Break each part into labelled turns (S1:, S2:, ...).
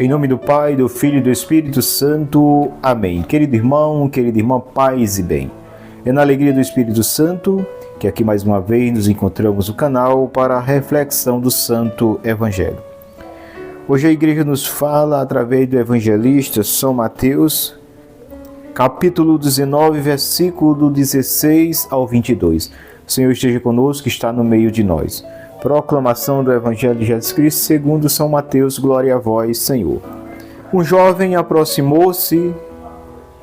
S1: Em nome do Pai, do Filho e do Espírito Santo. Amém. Querido irmão, querida irmã, paz e bem. É na alegria do Espírito Santo que aqui mais uma vez nos encontramos no canal para a reflexão do Santo Evangelho. Hoje a igreja nos fala através do evangelista São Mateus, capítulo 19, versículo do 16 ao 22. O Senhor esteja conosco, está no meio de nós. Proclamação do Evangelho de Jesus Cristo segundo São Mateus. Glória a vós, Senhor. Um jovem aproximou-se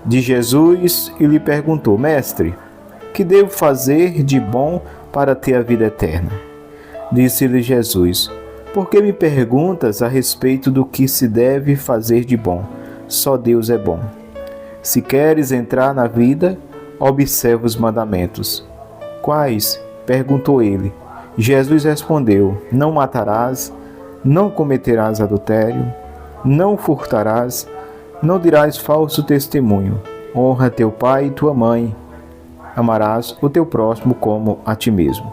S1: de Jesus e lhe perguntou: Mestre, que devo fazer de bom para ter a vida eterna? Disse-lhe Jesus: Por que me perguntas a respeito do que se deve fazer de bom? Só Deus é bom. Se queres entrar na vida, observa os mandamentos. Quais? Perguntou ele. Jesus respondeu: Não matarás, não cometerás adultério, não furtarás, não dirás falso testemunho, honra teu pai e tua mãe, amarás o teu próximo como a ti mesmo.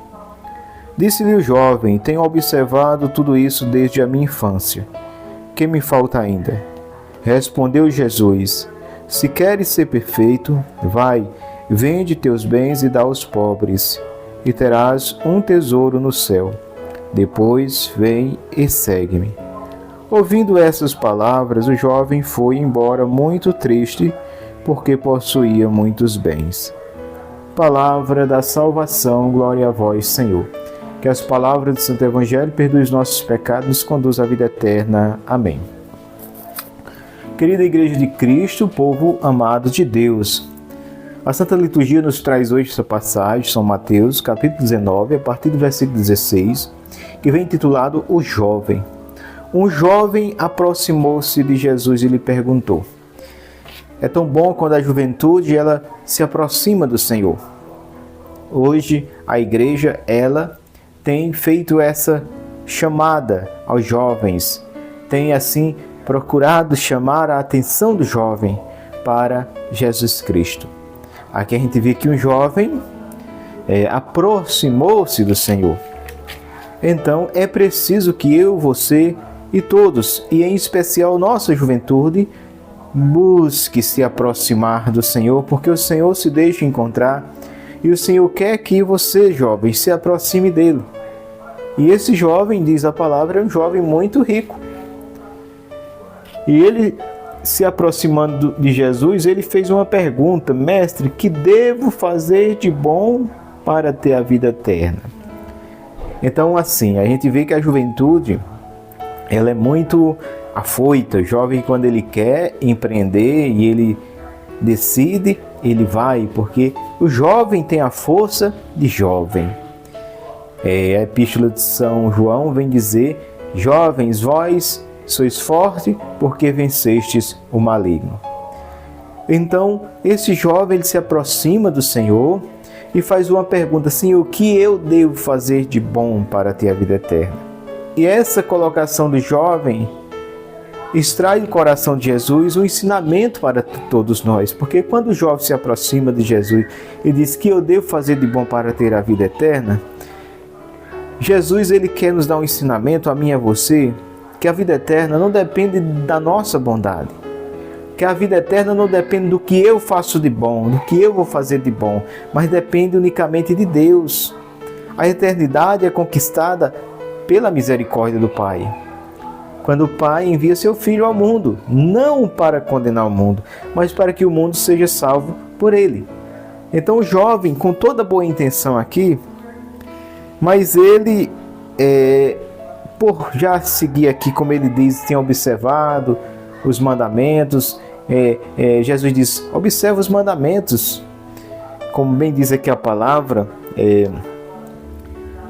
S1: Disse-lhe o jovem: Tenho observado tudo isso desde a minha infância. Que me falta ainda? Respondeu Jesus: Se queres ser perfeito, vai, vende teus bens e dá aos pobres, e terás um tesouro no céu. Depois vem e segue-me. Ouvindo essas palavras, o jovem foi embora muito triste, porque possuía muitos bens. Palavra da salvação, glória a vós, Senhor. Que as palavras do Santo Evangelho perdoem os nossos pecados e nos conduzam à vida eterna. Amém. Querida Igreja de Cristo, povo amado de Deus, a Santa Liturgia nos traz hoje essa passagem, São Mateus, capítulo 19, a partir do versículo 16, que vem intitulado O Jovem. Um jovem aproximou-se de Jesus e lhe perguntou. É tão bom quando a juventude ela se aproxima do Senhor. Hoje a igreja ela tem feito essa chamada aos jovens, tem assim procurado chamar a atenção do jovem para Jesus Cristo. Aqui a gente vê que um jovem aproximou-se do Senhor. Então é preciso que eu, você e todos, e em especial nossa juventude, busque se aproximar do Senhor, porque o Senhor se deixa encontrar e o Senhor quer que você, jovem, se aproxime dele. E esse jovem, diz a palavra, é um jovem muito rico. E ele, se aproximando de Jesus, ele fez uma pergunta: Mestre, que devo fazer de bom para ter a vida eterna? Então, assim, a gente vê que a juventude, ela é muito afoita. O jovem, quando ele quer empreender e ele decide, ele vai, porque o jovem tem a força de jovem. A Epístola de São João vem dizer: Jovens, vós sois fortes porque vencestes o maligno. Então, esse jovem ele se aproxima do Senhor e faz uma pergunta: Senhor, o que eu devo fazer de bom para ter a vida eterna? E essa colocação do jovem extrai do coração de Jesus um ensinamento para todos nós, porque quando o jovem se aproxima de Jesus e diz que eu devo fazer de bom para ter a vida eterna, Jesus ele quer nos dar um ensinamento, a mim e a você, que a vida eterna não depende da nossa bondade, que a vida eterna não depende do que eu faço de bom, do que eu vou fazer de bom, mas depende unicamente de Deus. A eternidade é conquistada pela misericórdia do Pai. Quando o Pai envia seu Filho ao mundo, não para condenar o mundo, mas para que o mundo seja salvo por ele. Então o jovem, com toda boa intenção aqui, mas ele, por já seguir aqui, como ele diz, tem observado os mandamentos, Jesus diz: observa os mandamentos, como bem diz aqui a palavra,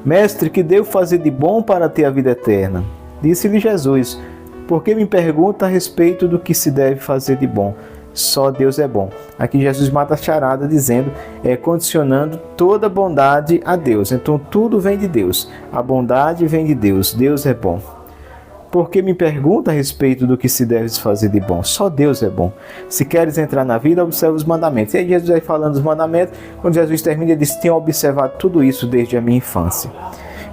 S1: Mestre, que devo fazer de bom para ter a vida eterna? Disse-lhe Jesus: Por que me pergunta a respeito do que se deve fazer de bom? Só Deus é bom. Aqui Jesus mata a charada dizendo, condicionando toda bondade a Deus. Então tudo vem de Deus. A bondade vem de Deus. Deus é bom. Por que me pergunta a respeito do que se deve fazer de bom? Só Deus é bom. Se queres entrar na vida, observa os mandamentos. E aí Jesus vai falando dos mandamentos. Quando Jesus termina, ele diz: tenho observado tudo isso desde a minha infância.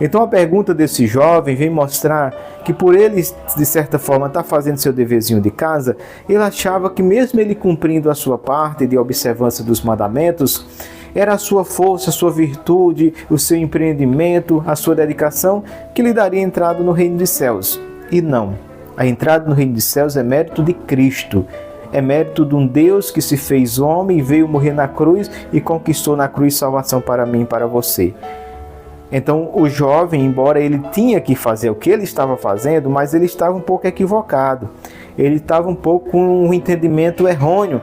S1: Então a pergunta desse jovem vem mostrar que por ele, de certa forma, estar fazendo seu deverzinho de casa, ele achava que mesmo ele cumprindo a sua parte de observância dos mandamentos, era a sua força, a sua virtude, o seu empreendimento, a sua dedicação que lhe daria entrada no reino dos céus. E não, a entrada no reino dos céus é mérito de Cristo. É mérito de um Deus que se fez homem e veio morrer na cruz e conquistou na cruz salvação para mim e para você. Então o jovem, embora ele tinha que fazer o que ele estava fazendo, mas ele estava um pouco equivocado. Ele estava um pouco com um entendimento errôneo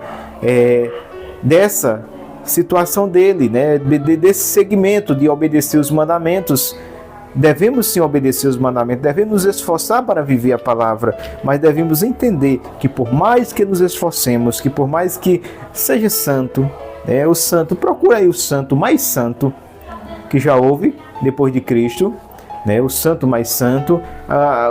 S1: dessa situação dele, né? Desse segmento de obedecer os mandamentos. Devemos sim obedecer os mandamentos, devemos nos esforçar para viver a palavra, mas devemos entender que por mais que nos esforcemos, que por mais que seja santo, o santo, procura aí o santo mais santo que já houve depois de Cristo, o santo mais santo,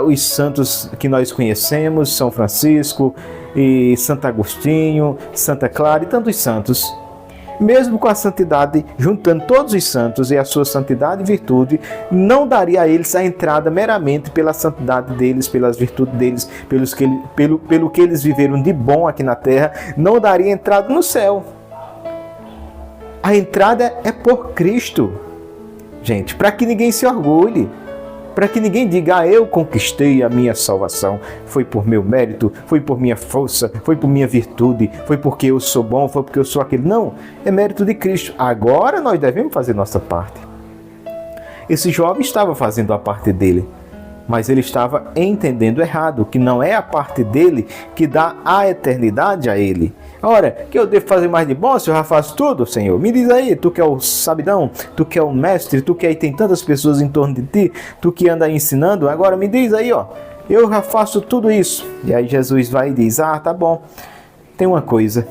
S1: os santos que nós conhecemos, São Francisco, e Santo Agostinho, Santa Clara e tantos santos. Mesmo com a santidade, juntando todos os santos e a sua santidade e virtude, não daria a eles a entrada meramente pela santidade deles, pelas virtudes deles, pelo que eles viveram de bom aqui na terra, não daria entrada no céu. A entrada é por Cristo, gente, para que ninguém se orgulhe, para que ninguém diga, eu conquistei a minha salvação, foi por meu mérito, foi por minha força, foi por minha virtude, foi porque eu sou bom, foi porque eu sou aquele. Não, é mérito de Cristo. Agora nós devemos fazer nossa parte. Esse jovem estava fazendo a parte dele, mas ele estava entendendo errado, que não é a parte dele que dá a eternidade a ele. Ora, que eu devo fazer mais de bom se eu já faço tudo, Senhor? Me diz aí, tu que é o sabidão, tu que é o mestre, tu que aí tem tantas pessoas em torno de ti, tu que anda aí ensinando, agora me diz aí, eu já faço tudo isso. E aí Jesus vai e diz, tá bom, tem uma coisa,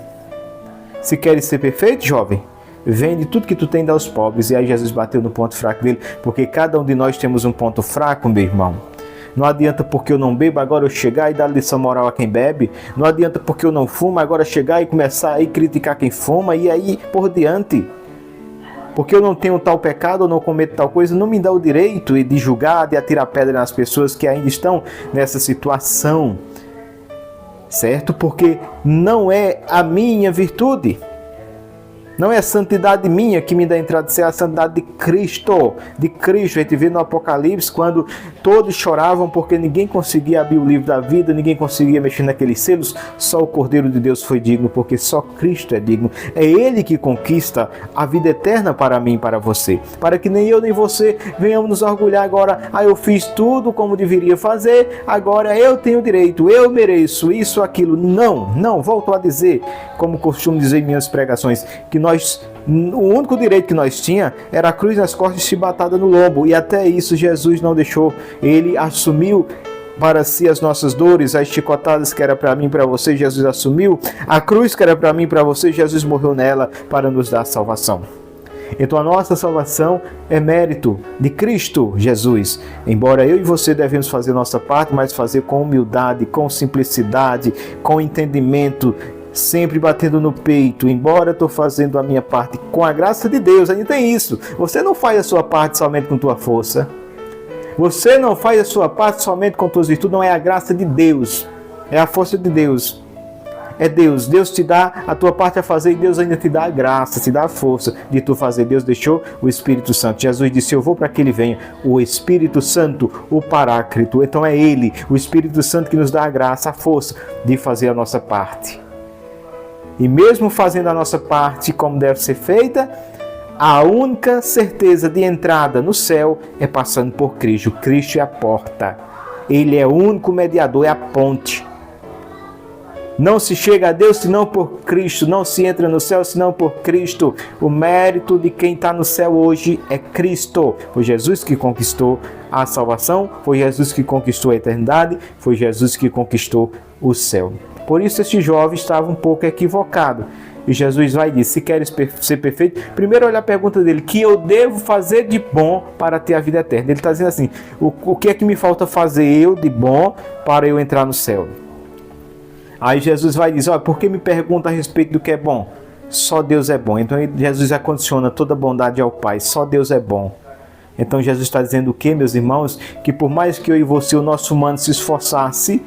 S1: se queres ser perfeito, jovem, vende tudo que tu tem e dá aos pobres. E aí Jesus bateu no ponto fraco dele, porque cada um de nós temos um ponto fraco, meu irmão. Não adianta porque eu não bebo, agora eu chegar e dar lição moral a quem bebe. Não adianta porque eu não fumo, agora chegar e começar a criticar quem fuma e aí por diante. Porque eu não tenho tal pecado, eu não cometo tal coisa, não me dá o direito de julgar, de atirar pedra nas pessoas que ainda estão nessa situação. Certo? Porque não é a minha virtude. Não é a santidade minha que me dá entrada, é a santidade de Cristo. De Cristo. A gente vê no Apocalipse quando todos choravam porque ninguém conseguia abrir o livro da vida, ninguém conseguia mexer naqueles selos. Só o Cordeiro de Deus foi digno, porque só Cristo é digno. É Ele que conquista a vida eterna para mim e para você. Para que nem eu nem você venhamos nos orgulhar agora. Eu fiz tudo como deveria fazer, agora eu tenho direito, eu mereço isso, aquilo. Não, volto a dizer, como costumo dizer em minhas pregações, que o único direito que nós tinha era a cruz nas costas e chibatada no lombo, e até isso Jesus não deixou. Ele assumiu para si as nossas dores, as chicotadas que era para mim e para você, Jesus assumiu. A cruz que era para mim e para você, Jesus morreu nela para nos dar salvação. Então a nossa salvação é mérito de Cristo Jesus. Embora eu e você devemos fazer nossa parte, mas fazer com humildade, com simplicidade, com entendimento, sempre batendo no peito. Embora eu estou fazendo a minha parte com a graça de Deus, ainda tem isso. Você não faz a sua parte somente com tua força. Você não faz a sua parte somente com tuas virtudes. Não é a graça de Deus, é a força de Deus. É Deus. Deus te dá a tua parte a fazer e Deus ainda te dá a graça, te dá a força de tu fazer. Deus deixou o Espírito Santo. Jesus disse, eu vou para que Ele venha. O Espírito Santo, o Paráclito. Então é Ele, o Espírito Santo, que nos dá a graça, a força de fazer a nossa parte. E mesmo fazendo a nossa parte como deve ser feita, a única certeza de entrada no céu é passando por Cristo. Cristo é a porta. Ele é o único mediador, é a ponte. Não se chega a Deus senão por Cristo. Não se entra no céu senão por Cristo. O mérito de quem está no céu hoje é Cristo. Foi Jesus que conquistou a salvação. Foi Jesus que conquistou a eternidade. Foi Jesus que conquistou o céu. Por isso este jovem estava um pouco equivocado. E Jesus vai dizer, se queres ser perfeito, primeiro olha a pergunta dele, que eu devo fazer de bom para ter a vida eterna? Ele está dizendo assim, o que é que me falta fazer eu de bom para eu entrar no céu? Aí Jesus vai dizer, por que me pergunta a respeito do que é bom? Só Deus é bom. Então Jesus acondiciona toda bondade ao Pai, só Deus é bom. Então Jesus está dizendo o quê, meus irmãos? Que por mais que eu e você, o nosso humano, se esforçasse,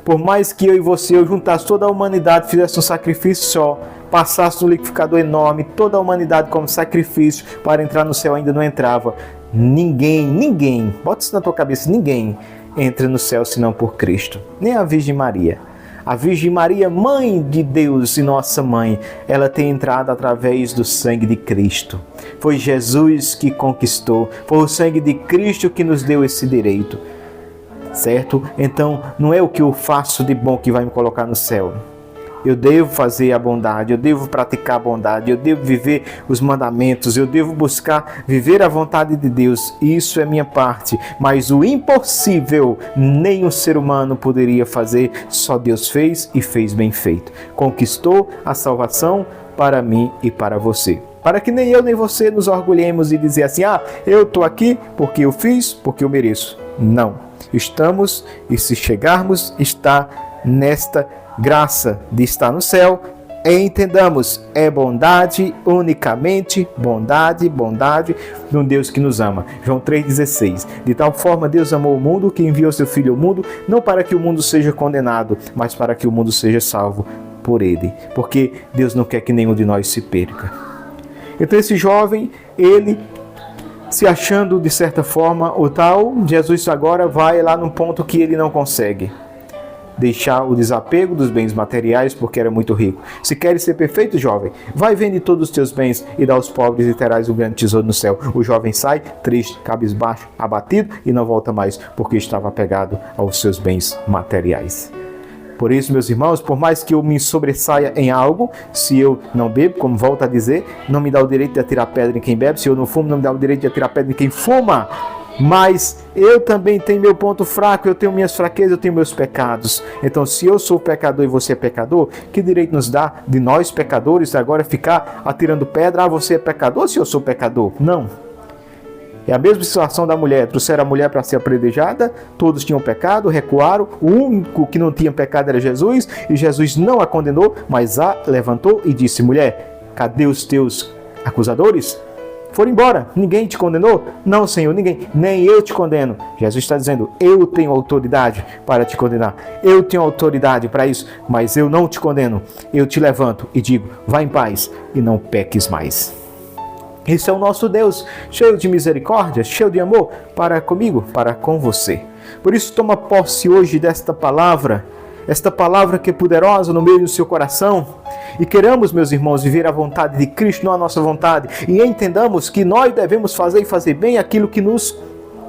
S1: por mais que eu e você, eu juntasse toda a humanidade, fizesse um sacrifício só, passasse no liquidificador enorme, toda a humanidade como sacrifício para entrar no céu, ainda não entrava. Ninguém, bota isso na tua cabeça, ninguém entra no céu senão por Cristo. Nem a Virgem Maria. A Virgem Maria, mãe de Deus e nossa mãe, ela tem entrado através do sangue de Cristo. Foi Jesus que conquistou, foi o sangue de Cristo que nos deu esse direito. Certo? Então, não é o que eu faço de bom que vai me colocar no céu. Eu devo fazer a bondade, eu devo praticar a bondade, eu devo viver os mandamentos, eu devo buscar viver a vontade de Deus. Isso é minha parte. Mas o impossível, nenhum ser humano poderia fazer, só Deus fez e fez bem feito. Conquistou a salvação para mim e para você. Para que nem eu nem você nos orgulhemos e dizer assim, eu estou aqui porque eu fiz, porque eu mereço. Não. Estamos, e se chegarmos, está nesta graça de estar no céu, entendamos, é bondade, unicamente bondade de um Deus que nos ama. João 3,16. De tal forma Deus amou o mundo que enviou seu Filho ao mundo, não para que o mundo seja condenado, mas para que o mundo seja salvo por ele. Porque Deus não quer que nenhum de nós se perca. Então esse jovem, ele se achando de certa forma o tal, Jesus agora vai lá num ponto que ele não consegue. Deixar o desapego dos bens materiais porque era muito rico. Se queres ser perfeito, jovem, vai vende todos os teus bens e dá aos pobres e terás um grande tesouro no céu. O jovem sai triste, cabisbaixo, abatido e não volta mais porque estava apegado aos seus bens materiais. Por isso, meus irmãos, por mais que eu me sobressaia em algo, se eu não bebo, como volto a dizer, não me dá o direito de atirar pedra em quem bebe. Se eu não fumo, não me dá o direito de atirar pedra em quem fuma. Mas eu também tenho meu ponto fraco, eu tenho minhas fraquezas, eu tenho meus pecados. Então, se eu sou pecador e você é pecador, que direito nos dá de nós pecadores agora ficar atirando pedra? Você é pecador se eu sou pecador? Não. É a mesma situação da mulher. Trouxeram a mulher para ser apredejada, todos tinham pecado, recuaram. O único que não tinha pecado era Jesus, e Jesus não a condenou, mas a levantou e disse: mulher, cadê os teus acusadores? Foram embora, ninguém te condenou? Não, Senhor, ninguém, nem eu te condeno. Jesus está dizendo, eu tenho autoridade para te condenar, eu tenho autoridade para isso, mas eu não te condeno. Eu te levanto e digo, vá em paz e não peques mais. Esse é o nosso Deus, cheio de misericórdia, cheio de amor para comigo, para com você. Por isso, toma posse hoje desta palavra, esta palavra que é poderosa no meio do seu coração. E queremos, meus irmãos, viver a vontade de Cristo, não a nossa vontade. E entendamos que nós devemos fazer e fazer bem aquilo que nos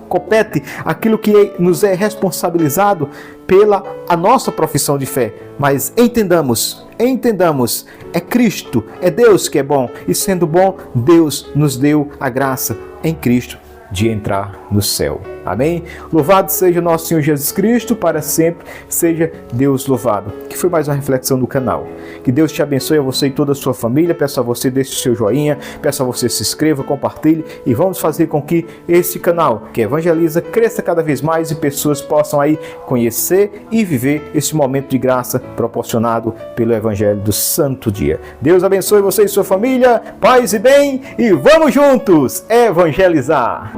S1: compete, aquilo que nos é responsabilizado pela a nossa profissão de fé. Mas entendamos, é Cristo, é Deus que é bom. E sendo bom, Deus nos deu a graça em Cristo de entrar no céu. Amém? Louvado seja o nosso Senhor Jesus Cristo, para sempre seja Deus louvado. Que foi mais uma reflexão do canal. Que Deus te abençoe a você e toda a sua família. Peço a você, deixe o seu joinha, peço a você se inscreva, compartilhe e vamos fazer com que esse canal que evangeliza cresça cada vez mais e pessoas possam aí conhecer e viver esse momento de graça proporcionado pelo Evangelho do Santo Dia. Deus abençoe você e sua família, paz e bem, e vamos juntos evangelizar!